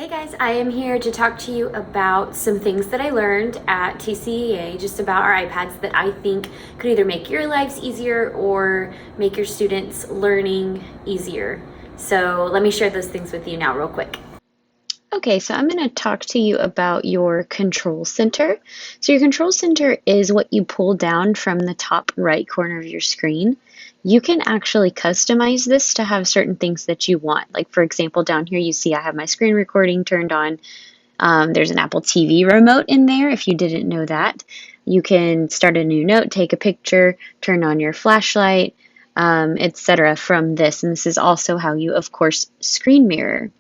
Hey guys, I am here to talk to you about some things that I learned at TCEA just about our iPads that I think could either make your lives easier or make your students' learning easier. So let me share those things with you now, real quick. Okay, so I'm going to talk to you about your control center. So your control center is what you pull down from the top right corner of your screen. You can actually customize this to have certain things that you want. Like for example, down here you see I have my screen recording turned on. There's an Apple TV remote in there if you didn't know that. You can start a new note, take a picture, turn on your flashlight, etc. from this. And this is also how you, of course, screen mirror.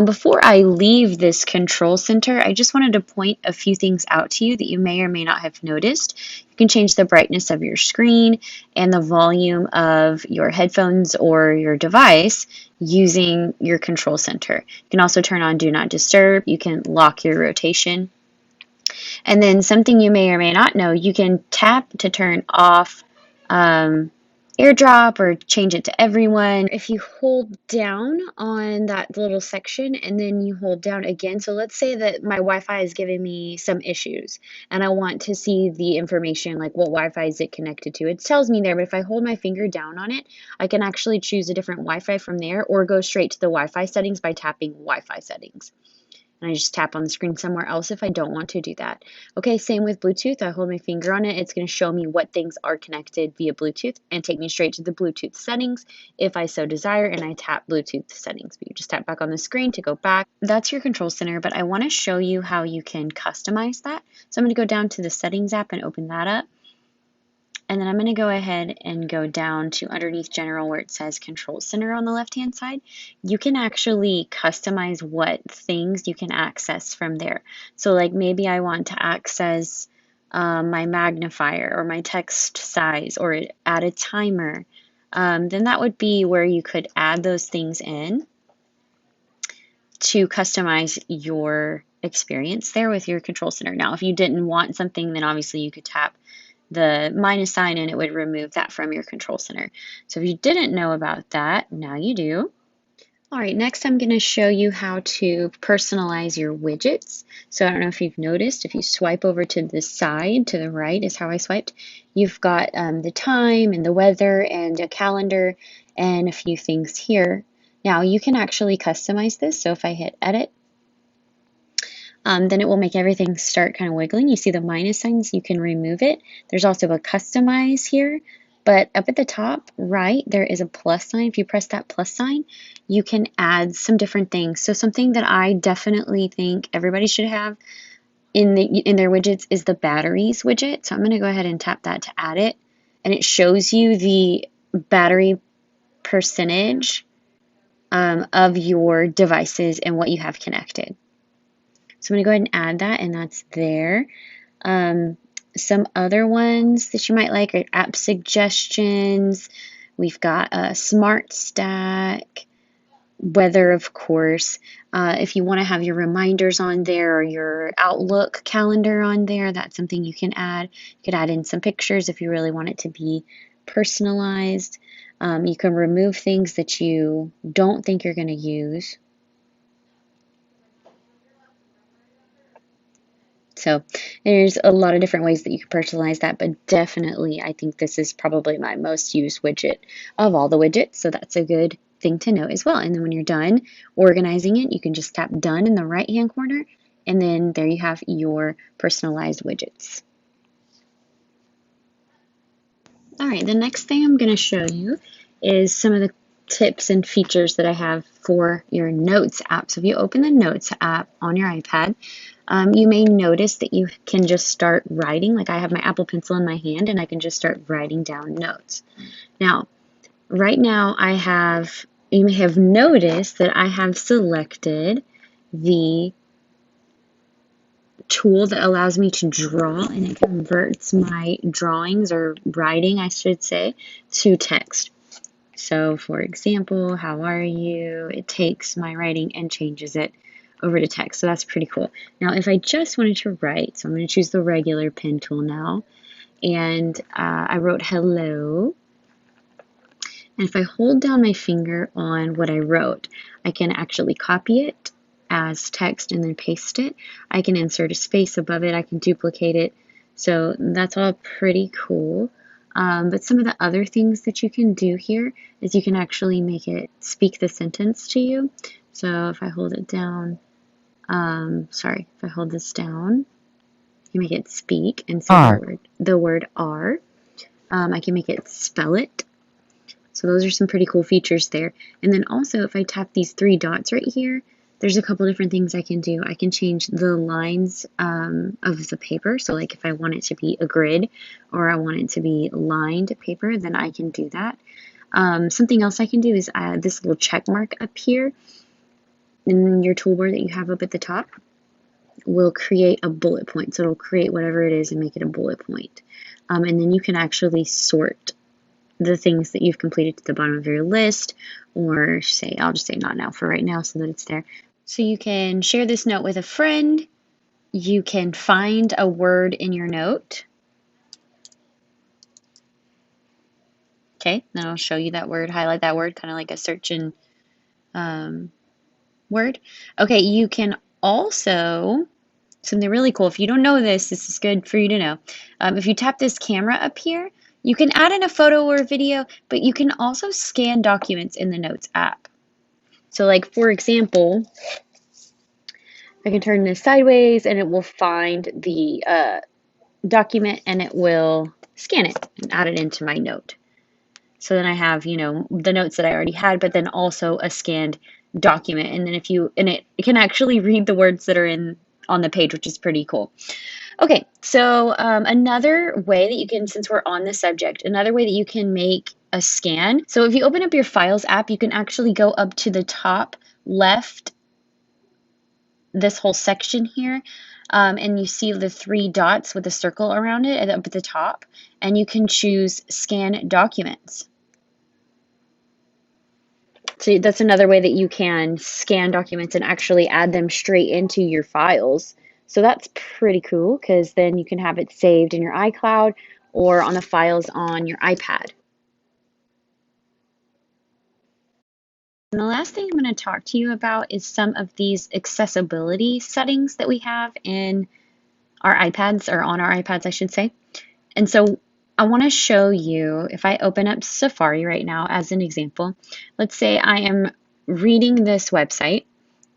Before I leave this control center, I just wanted to point a few things out to you that you may or may not have noticed. You can change the brightness of your screen and the volume of your headphones or your device using your control center. You can also turn on Do Not Disturb. You can lock your rotation. And then something you may or may not know, you can tap to turn off AirDrop or change it to everyone. If you hold down on that little section and then you hold down again, so let's say that my Wi-Fi is giving me some issues and I want to see the information like what Wi-Fi is it connected to. It tells me there, but if I hold my finger down on it, I can actually choose a different Wi-Fi from there or go straight to the Wi-Fi settings by tapping Wi-Fi settings. And I just tap on the screen somewhere else if I don't want to do that. Okay, same with Bluetooth. I hold my finger on it. It's going to show me what things are connected via Bluetooth and take me straight to the Bluetooth settings if I so desire, and I tap Bluetooth settings. But you just tap back on the screen to go back. That's your control center, but I want to show you how you can customize that. So I'm going to go down to the settings app and open that up. And then I'm going to go ahead and go down to underneath general where it says control center on the left hand side. You can actually customize what things you can access from there. So like maybe I want to access my magnifier or my text size or add a timer. Then that would be where you could add those things in to customize your experience there with your control center. Now, if you didn't want something, then obviously you could tap the minus sign and it would remove that from your control center. So if you didn't know about that, now you do. All right, next I'm going to show you how to personalize your widgets. So I don't know if you've noticed, if you swipe over to the side, to the right is how I swiped, you've got the time and the weather and a calendar and a few things here. Now you can actually customize this. So if I hit edit, then it will make everything start kind of wiggling. You see the minus signs, you can remove it. There's also a customize here, but up at the top right, there is a plus sign. If you press that plus sign, you can add some different things. So something that I definitely think everybody should have in their widgets is the batteries widget. So I'm going to go ahead and tap that to add it, and it shows you the battery percentage of your devices and what you have connected. So I'm going to go ahead and add that, and that's there. Some other ones that you might like are app suggestions. We've got a smart stack, weather, of course. If you want to have your reminders on there or your Outlook calendar on there, that's something you can add. You could add in some pictures if you really want it to be personalized. You can remove things that you don't think you're going to use. So there's a lot of different ways that you can personalize that, but definitely I think this is probably my most used widget of all the widgets, so that's a good thing to know as well. And then when you're done organizing it, you can just tap done in the right hand corner, and then there you have your personalized widgets. All right, the next thing I'm going to show you is some of the tips and features that I have for your Notes app. So if you open the Notes app on your iPad, you may notice that you can just start writing. Like I have my Apple Pencil in my hand and I can just start writing down notes. Now, right now you may have noticed that I have selected the tool that allows me to draw, and it converts my drawings, or writing I should say, to text. So for example, how are you? It takes my writing and changes it over to text. So that's pretty cool. Now if I just wanted to write, so I'm going to choose the regular pen tool now, and I wrote hello. And if I hold down my finger on what I wrote, I can actually copy it as text and then paste it. I can insert a space above it. I can duplicate it. So that's all pretty cool. But some of the other things that you can do here is you can actually make it speak the sentence to you. So if I hold it down, if I hold this down, you make it speak and say the word R. I can make it spell it. So those are some pretty cool features there. And then also if I tap these three dots right here, there's a couple different things I can do. I can change the lines of the paper. So like if I want it to be a grid or I want it to be lined paper, then I can do that. Something else I can do is add this little check mark up here in your toolbar that you have up at the top will create a bullet point. So it'll create whatever it is and make it a bullet point. And then you can actually sort the things that you've completed to the bottom of your list, or say, I'll just say not now for right now so that it's there. So you can share this note with a friend. You can find a word in your note. Okay, then I'll show you that word, highlight that word, kind of like a search and word. Okay, you can also, something really cool, if you don't know this, this is good for you to know. If you tap this camera up here, you can add in a photo or a video, but you can also scan documents in the Notes app. So like, for example, I can turn this sideways and it will find the document and it will scan it and add it into my note. So then I have, you know, the notes that I already had, but then also a scanned document. And then it can actually read the words that are on the page, which is pretty cool. Okay, so another way that you can, since we're on the subject, another way that you can make a scan. So if you open up your Files app, you can actually go up to the top left, this whole section here, and you see the three dots with a circle around it up at the top, and you can choose Scan Documents. So that's another way that you can scan documents and actually add them straight into your files. So that's pretty cool because then you can have it saved in your iCloud or on the files on your iPad. And the last thing I'm going to talk to you about is some of these accessibility settings that we have in our iPads, or on our iPads, I should say. And so I want to show you, if I open up Safari right now as an example, let's say I am reading this website.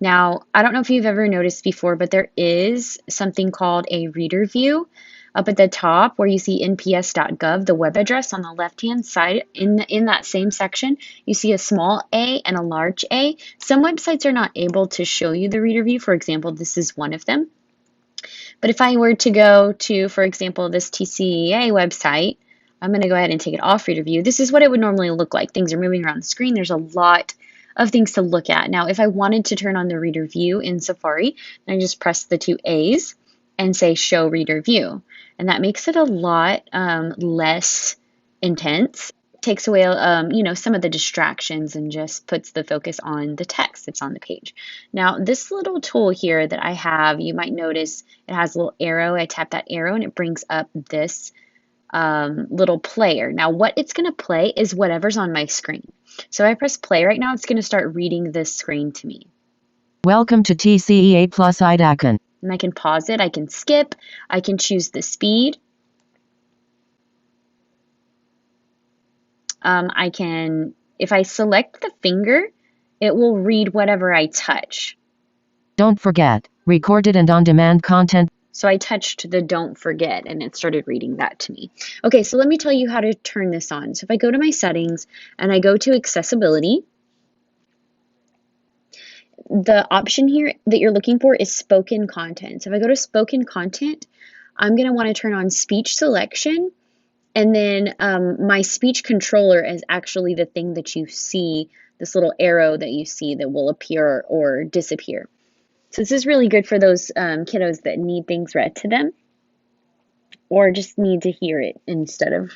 Now, I don't know if you've ever noticed before, but there is something called a reader view up at the top where you see nps.gov, the web address on the left-hand side. In that same section, you see a small a and a large A. Some websites are not able to show you the reader view. For example, this is one of them. But if I were to go to, for example, this TCEA website, I'm going to go ahead and take it off reader view. This is what it would normally look like. Things are moving around the screen. There's a lot of things to look at. Now, if I wanted to turn on the reader view in Safari, I just press the two A's and say show reader view. And that makes it a lot less intense. Takes away some of the distractions and just puts the focus on the text that's on the page. Now, this little tool here that I have, you might notice it has a little arrow. I tap that arrow and it brings up this little player. Now, what it's going to play is whatever's on my screen. So if I press play right now, it's going to start reading this screen to me. Welcome to TCEA Plus IDACON. And I can pause it, I can skip, I can choose the speed. If I select the finger, it will read whatever I touch. Don't forget, recorded and on-demand content. So I touched the don't forget and it started reading that to me. Okay, so let me tell you how to turn this on. So if I go to my settings and I go to accessibility, the option here that you're looking for is spoken content. So if I go to spoken content, I'm going to want to turn on speech selection. And then my speech controller is actually the thing that you see, this little arrow that you see that will appear or disappear. So this is really good for those kiddos that need things read to them or just need to hear it instead of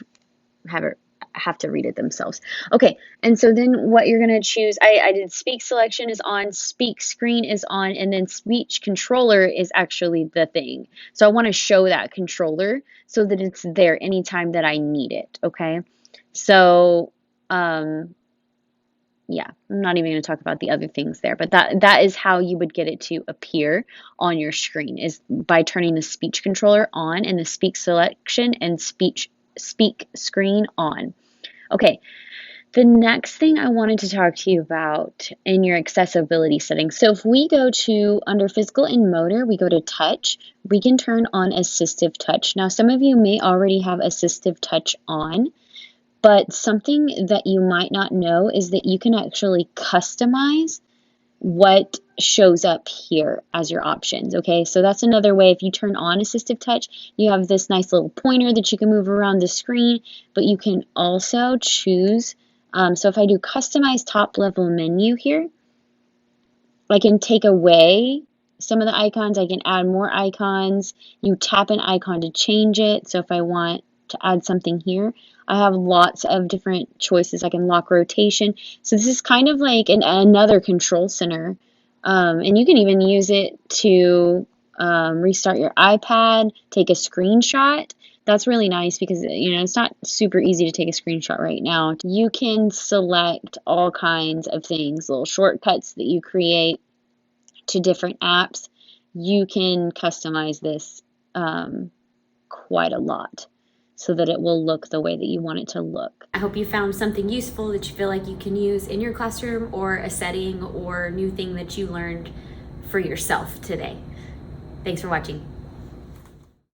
have to read it themselves. Okay, and so then what you're going to choose, I did speak selection is on, speak screen is on, and then speech controller is actually the thing. So I want to show that controller so that it's there anytime that I need it, okay? So yeah, I'm not even going to talk about the other things there, but that is how you would get it to appear on your screen, is by turning the speech controller on and the speak selection and speak screen on. Okay, the next thing I wanted to talk to you about in your accessibility settings. So if we go to under physical and motor, we go to touch, we can turn on assistive touch. Now, some of you may already have assistive touch on, but something that you might not know is that you can actually customize what shows up here as your options. Okay, so that's another way. If you turn on assistive touch, you have this nice little pointer that you can move around the screen, but you can also choose. So if I do customize top level menu here, I can take away some of the icons. I can add more icons. You tap an icon to change it. So if I want to add something here, I have lots of different choices. I can lock rotation. So this is kind of like another control center. And you can even use it to restart your iPad, take a screenshot. That's really nice because, it's not super easy to take a screenshot right now. You can select all kinds of things, little shortcuts that you create to different apps. You can customize this quite a lot so that it will look the way that you want it to look. I hope you found something useful that you feel like you can use in your classroom, or a setting or new thing that you learned for yourself today. Thanks for watching.